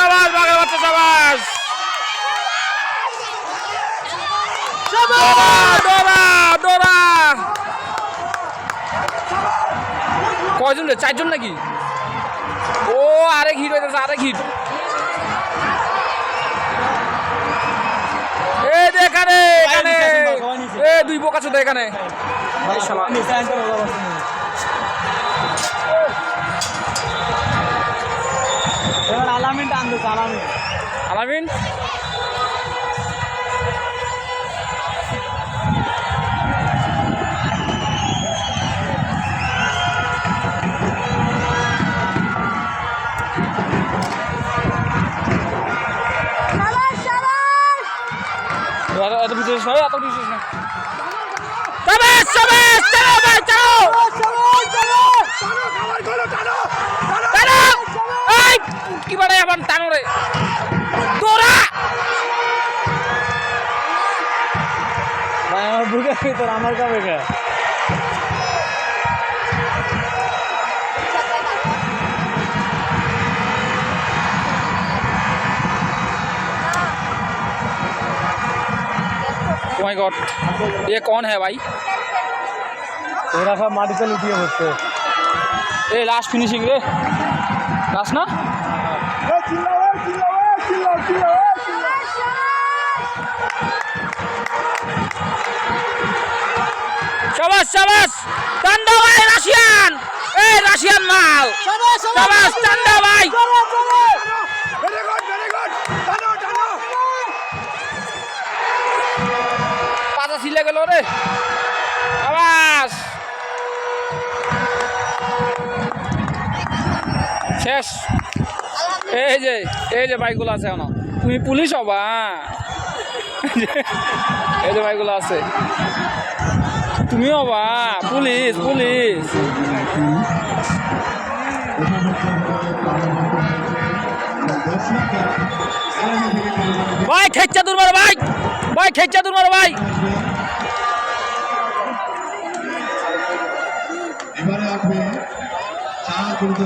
সাবাস বাঘের বাচ্চা সাবাস। ডোরা ডোরা কয়জন রে? 4 জন নাকি? ও আরেক হিট হইতেছে, আরেক হিট। এই যে এখানে এখানে এই 2 বোকা আছে তো এখানে। আলামিন টানতেছে, আলামিন এত বিশেষ নয়, এত বিশেষ না। সাবাস সাবাস, চলো ভাই চলো। এই কি বলে আবার টানো রে তোরা। ভাই আমার বুকের ভিতর আমার কবে গে Oh my God, ये कौन है भाई? এরা সব মাটিতে লুটিয়ে বসছে। ए लास्ट फिनिशिंग रे, लास्ट ना। शाबाश शाबाश टांडा भाई राशियान, ए राशियान माल। शाबाश टांडा भाई। Very good. Tano. পাতা ছিলে গেল রে। শাবাশ শেষ। এই যে বাইকগুলো আছে এখন। তুমি পুলিশ হবা? এই যে বাইকগুলো আছে, তুমি হবা পুলিশ। ভাই খেচ্চা দূর মারো ভাই খেচ্চা দূর মারো ভাই। এবারে আসবে